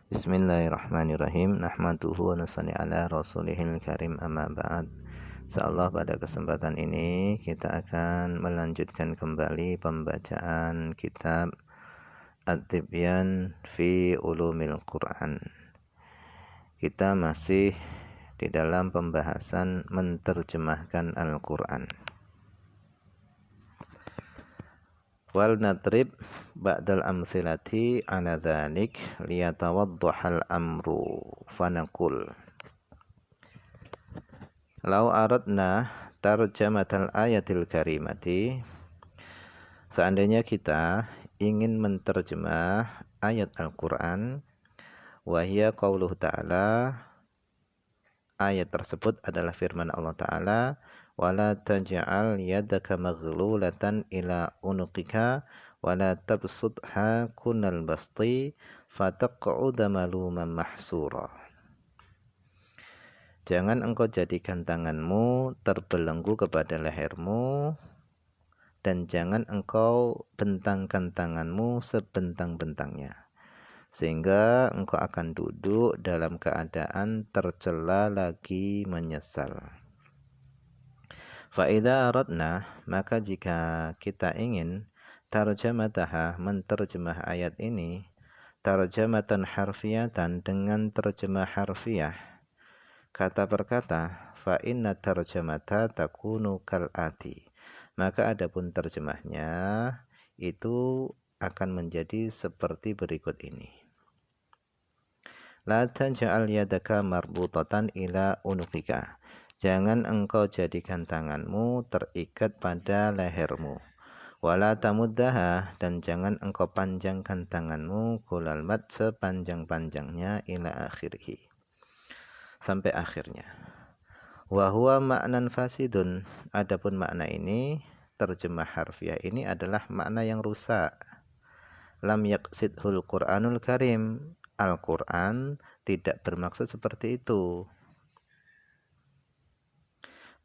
Bismillahirrahmanirrahim. Nahmaduhu wa nusalli ala rasulihil karim, amma ba'd. Insyaallah pada kesempatan ini kita akan melanjutkan kembali pembacaan kitab At-Tibyan fi Ulumil Quran. Kita masih di dalam pembahasan menterjemahkan Al-Quran. Wal nadrib ba'dal amthilati ala dhalik liyatawaddahal amru fanaqul law aradna tarjamatal ayatil karimati, seandainya kita ingin menterjemah ayat Al-Quran, wahia qauluh ta'ala, ayat tersebut adalah firman Allah Ta'ala, wala taj'al yadaka maghlulatan ila unuqika wala tabsutha kunnal basti fataq'uda maluman mahsura. Jangan engkau jadikan tanganmu terbelenggu kepada lehermu, dan jangan engkau bentangkan tanganmu sebentang-bentangnya, sehingga engkau akan duduk dalam keadaan tercela lagi menyesal. Fa'idha aradna, maka jika kita ingin tarjamataha, menterjemah ayat ini, tarjamatan harfiyatan, dengan terjemah harfiah, kata per kata, fa inna tarjamata takunu kal'ati, maka adapun terjemahnya itu akan menjadi seperti berikut ini. La taj'al yadaka marbutatan ila unuqika, jangan engkau jadikan tanganmu terikat pada lehermu. Wala tamuddaha, dan jangan engkau panjangkan tanganmu kulal mad, sepanjang-panjangnya, ila akhirih, sampai akhirnya. Wa huwa ma'nan fasidun, adapun makna ini, terjemah harfiah ini adalah makna yang rusak. Lam yaqsidhul Qur'anul Karim, Al-Quran tidak bermaksud seperti itu.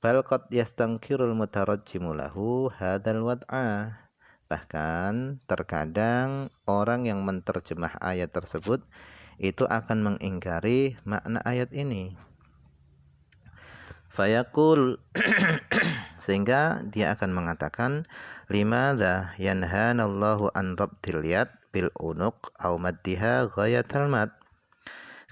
Bal qad yastangkirul mutarajjimu lahu hadzal wad'a, bahkan terkadang orang yang menterjemah ayat tersebut itu akan mengingkari makna ayat ini. Fayaqul sehingga dia akan mengatakan, limadza yanhanallahu an rabtil yad bil unuq aw maddiha ghayatal mad,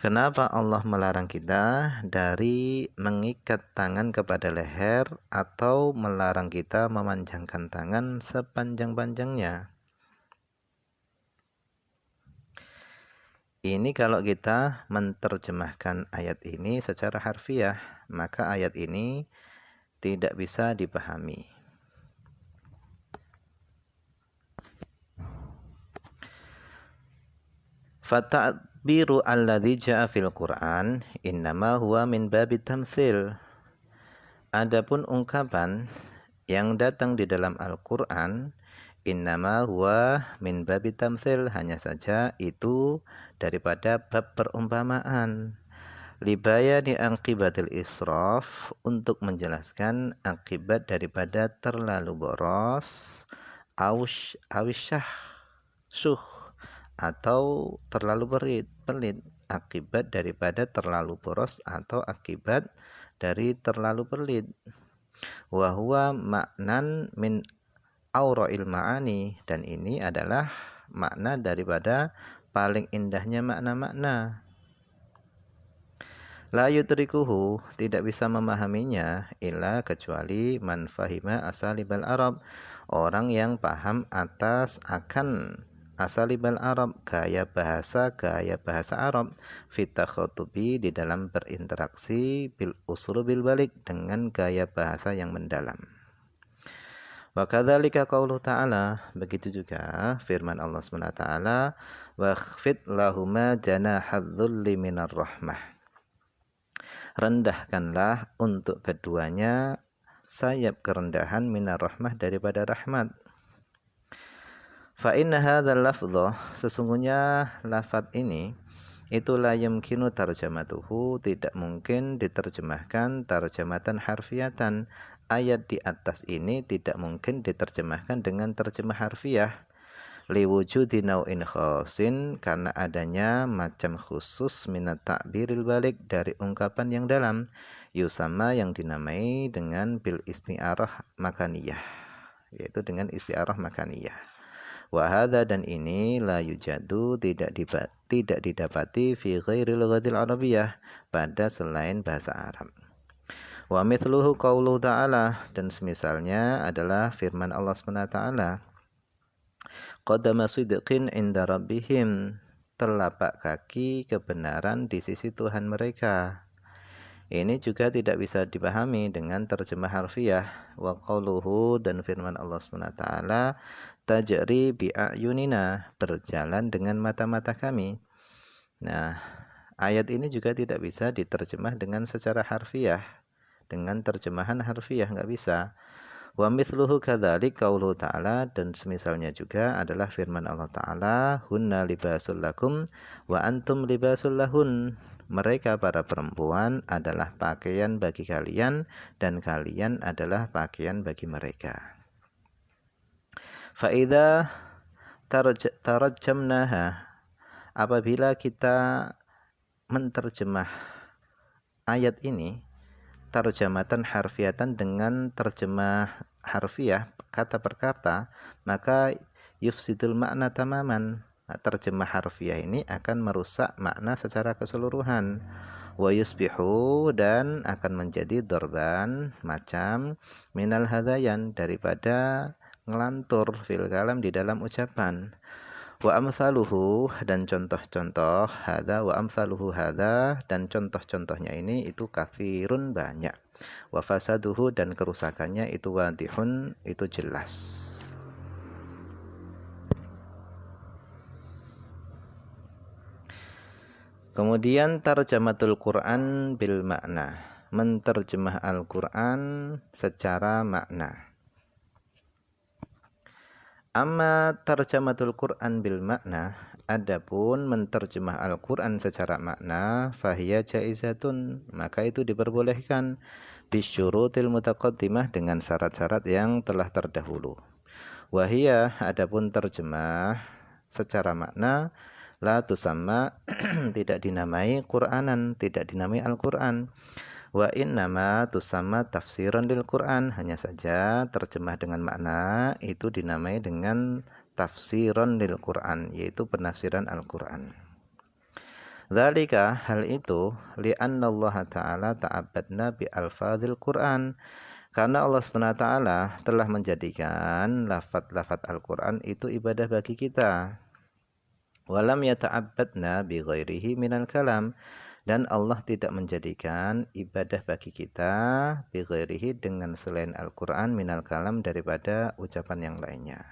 kenapa Allah melarang kita dari mengikat tangan kepada leher atau melarang kita memanjangkan tangan sepanjang-panjangnya? Ini kalau kita menterjemahkan ayat ini secara harfiah, maka ayat ini tidak bisa dipahami. Fata'biru alladhi ja'a fil Qur'an innama huwa min babit tamtsil. Adapun ungkapan yang datang di dalam Al-Qur'an, innama huwa min babit tamtsil, hanya saja itu daripada bab perumpamaan. Libaya di akibatil israf, untuk menjelaskan akibat daripada terlalu boros, awisyah syuh, atau terlalu pelit, akibat daripada terlalu boros atau akibat dari terlalu pelit. Wa huwa ma'nan min aura'il ma'ani, dan ini adalah makna daripada paling indahnya makna-makna. La yudrikuhu, tidak bisa memahaminya, illa kecuali man fahima asalibal Arab, orang yang paham akan asalibal Arab, gaya bahasa Arab, fitakhutubi, di dalam berinteraksi, bil uslubil balik, dengan gaya bahasa yang mendalam. Wa kadzalika qauluhu ta'ala, begitu juga firman Allah SWT, wakhfid lahuma janahadzulli minar rahmah, rendahkanlah untuk keduanya sayap kerendahan minar rahmah, daripada rahmat. Fa inna hadzal lafdha, sesungguhnya lafaz ini, itu la yumkinu tarjamatuhu, tidak mungkin diterjemahkan tarjamatan harfiatan, ayat di atas ini tidak mungkin diterjemahkan dengan terjemah harfiah. liwujudi nau'in khosin, karena adanya macam khusus minat ta'biril balik dari ungkapan yang dalam, yusama yang dinamai dengan bil isti'arah makaniyah, yaitu dengan isti'arah makaniyah. Wa hadza, dan ini la yujadu tidak didapati fi ghairil lughatil arabiyyah pada selain bahasa Arab. Wa mithluhu qauluhu ta'ala, dan semisalnya adalah firman Allah Subhanahu wa taala, qadama sidqin inda rabbihim, telapak kaki kebenaran di sisi Tuhan mereka. Ini juga tidak bisa dipahami dengan terjemah harfiah. Wa qauluhu, dan firman Allah Subhanahu wa taala, tajri bi ayunina, berjalan dengan mata-mata kami. Nah, ayat ini juga tidak bisa diterjemah dengan secara harfiah, dengan terjemahan harfiah nggak bisa. Wa mithluhu kadzalik qauluhu ta'ala, dan semisalnya juga adalah firman Allah Ta'ala, hunna libasul lakum wa antum libasul lahun, mereka para perempuan adalah pakaian bagi kalian dan kalian adalah pakaian bagi mereka. Fa idza tarajjamnaha, apabila kita menterjemah ayat ini tarjamatan harfiatan, dengan terjemah harfiah kata per kata, maka yufsidul makna tamaman. Nah, terjemah harfiah ini akan merusak makna secara keseluruhan. Wa yusbihu, dan akan menjadi dorban, macam minal hadayan, daripada ngelantur fil kalam di dalam ucapan. Wa amsaluhu, dan contoh-contoh hadza, wa amsaluhu hadza, dan contoh-contohnya ini itu katsirun, banyak. Wa fasaduhu, dan kerusakannya itu wadihun, itu jelas. Kemudian tarjamatul Quran bil makna, menterjemah Al-Quran secara makna. Amma tarjamatul Quran bil makna, adapun menterjemah Al-Quran secara makna, fahiya jaizatun, maka itu diperbolehkan, bisyurutil mutaqaddimah, dengan syarat-syarat yang telah terdahulu. Wahia, adapun terjemah secara makna, la tusamma, tidak dinamai Qur'anan, tidak dinamai Al-Quran. Wa innama tusamma tafsiran lil Quran, hanya saja terjemah dengan makna itu dinamai dengan tafsiran lil Quran, yaitu penafsiran Al-Quran. Dzalika, hal itu, li'anna Allah Ta'ala ta'abbadna bi alfadzil Quran, karena Allah SWT telah menjadikan lafaz-lafaz Al-Quran itu ibadah bagi kita. Walam yata'abbadna bi ghairihi minal kalam, dan Allah tidak menjadikan ibadah bagi kita bi ghairihi, dengan selain Al-Quran, minal kalam, daripada ucapan yang lainnya.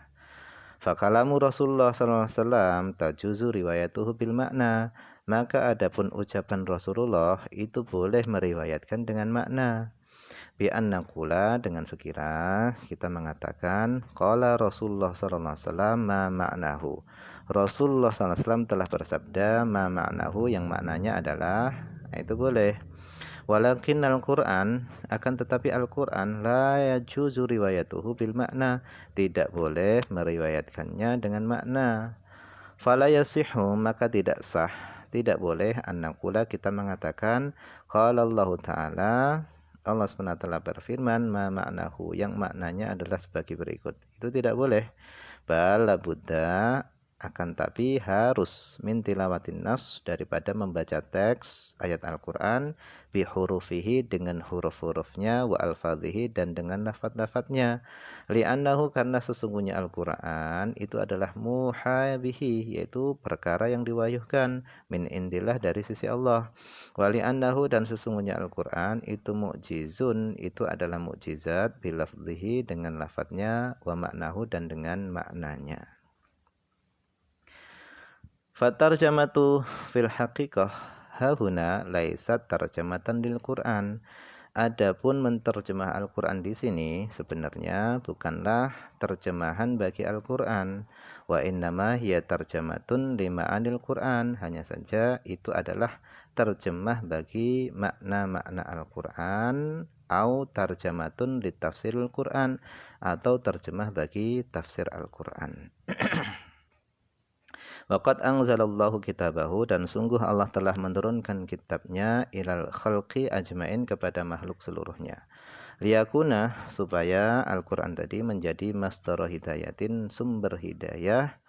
Fakalamu Rasulullah SAW tajuzu riwayatuhu bil makna, maka adapun ucapan Rasulullah itu boleh meriwayatkan dengan makna. Bi annaqula, dengan sekira kita mengatakan qala Rasulullah SAW ma ma'nahu, Rasulullah SAW telah bersabda ma ma'nahu, yang maknanya adalah, itu boleh. Walakin Al-Quran, akan tetapi Al-Quran, la yajuzu riwayatuhu bil makna, tidak boleh meriwayatkannya dengan makna. Fala yasihu, maka tidak sah, tidak boleh annaqula, kita mengatakan qala Allah Ta'ala, Allah SWT berfirman ma ma'nahu, yang maknanya adalah sebagai berikut. Itu tidak boleh. Bal labudda, akan tapi harus min tilawatin nas, daripada membaca teks ayat Al-Quran, bi hurufihi, dengan huruf-hurufnya, wa alfadhihi, dan dengan lafaz-lafaznya. Li'annahu, karena sesungguhnya Al-Quran itu adalah muhabihi, yaitu perkara yang diwahyukan, min indillah, dari sisi Allah. Wa li'annahu, dan sesungguhnya Al-Quran itu mu'jizun, itu adalah mukjizat, bilafdhihi, dengan lafaznya, wa maknahu, dan dengan maknanya. Fatarjamatu fil haqiqah hahuna laisat tarjamatan lil Quran. Adapun menterjemah Al-Quran di sini sebenarnya bukanlah terjemahan bagi Al-Quran. Wa innama hiya tarjamatun lima'anil Quran. Hanya saja itu adalah terjemah bagi makna-makna Al-Quran. Au tarjamatun litafsiril Quran, atau terjemah bagi tafsir Al-Quran. Waqad anzalallahu kitabahu, dan sungguh Allah telah menurunkan kitabnya ilal khalqi ajmain, kepada makhluk seluruhnya. Liyakuna, supaya Al-Quran tadi menjadi masdar hidayatin, sumber hidayah,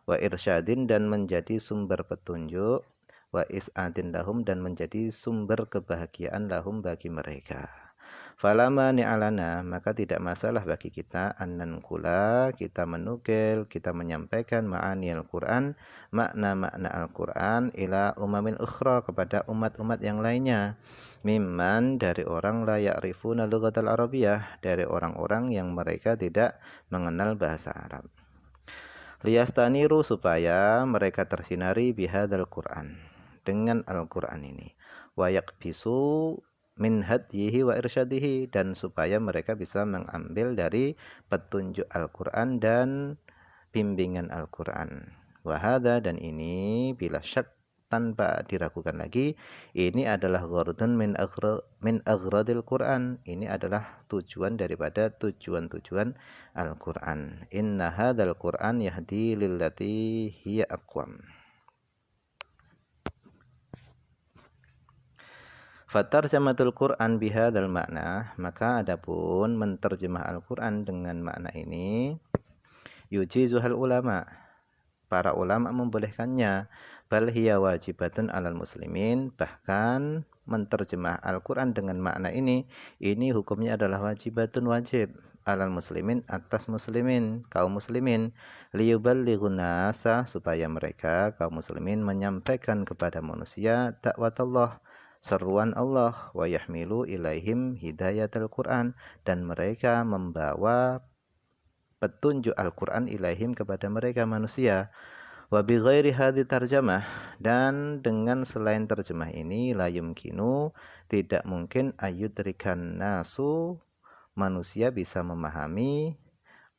wa irsyadin, dan menjadi sumber petunjuk, wa is'adin lahum, dan menjadi sumber kebahagiaan lahum, bagi mereka. Falama ni'alana, maka tidak masalah bagi kita annan kula, kita menukil, kita menyampaikan ma'ani Al-Quran, makna-makna Al-Quran, ila umamin ukhra, kepada umat-umat yang lainnya. Mimman, dari orang la ya'rifuna lughatal arabiyah, dari orang-orang yang mereka tidak mengenal bahasa Arab. Liyastaniru, supaya mereka tersinari bihadal Quran, dengan Al-Quran ini. Wa yakbisu min hadyihi wa irsyadihi, dan supaya mereka bisa mengambil dari petunjuk Al-Quran dan bimbingan Al-Quran. Wahada, dan ini bila syak, tanpa diragukan lagi, ini adalah ghardun min aghradil Quran, ini adalah tujuan daripada tujuan-tujuan Al-Quran. Inna hadzal Quran yahdi lillati hiya aqwam. Fatarjamatul Quran bihadzal makna, maka adapun menterjemah Al-Quran dengan makna ini, yujizuhal ulama, para ulama membolehkannya. Bal hiya wajibatun alal muslimin, bahkan menterjemah Al-Quran dengan makna ini hukumnya adalah wajibatun, wajib, alal muslimin, atas muslimin, kaum muslimin, liyuballighun nasa, supaya mereka kaum muslimin menyampaikan kepada manusia dakwatullah, seruan Allah, wa yahmilu ilaihim hidayatul Quran, dan mereka membawa petunjuk Al-Quran ilaihim, kepada mereka manusia. Wa bi ghairi hadhi tarjamah, dan dengan selain terjemah ini, la yumkinu, tidak mungkin, ayudrikan nasu, manusia bisa memahami,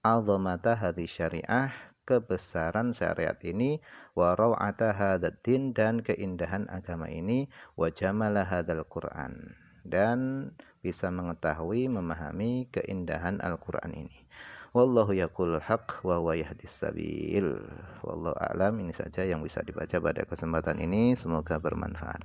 azamata hadhi syariah, kebesaran syariat ini, wa raw'ata hadzal din, dan keindahan agama ini, wa jamala hadzal Quran, dan bisa mengetahui, memahami keindahan Al-Quran ini. Wallahu yaqulul haq wa huwa yahdis sabil. Wallahu a'lam. Ini saja yang bisa dibaca pada kesempatan ini, semoga bermanfaat.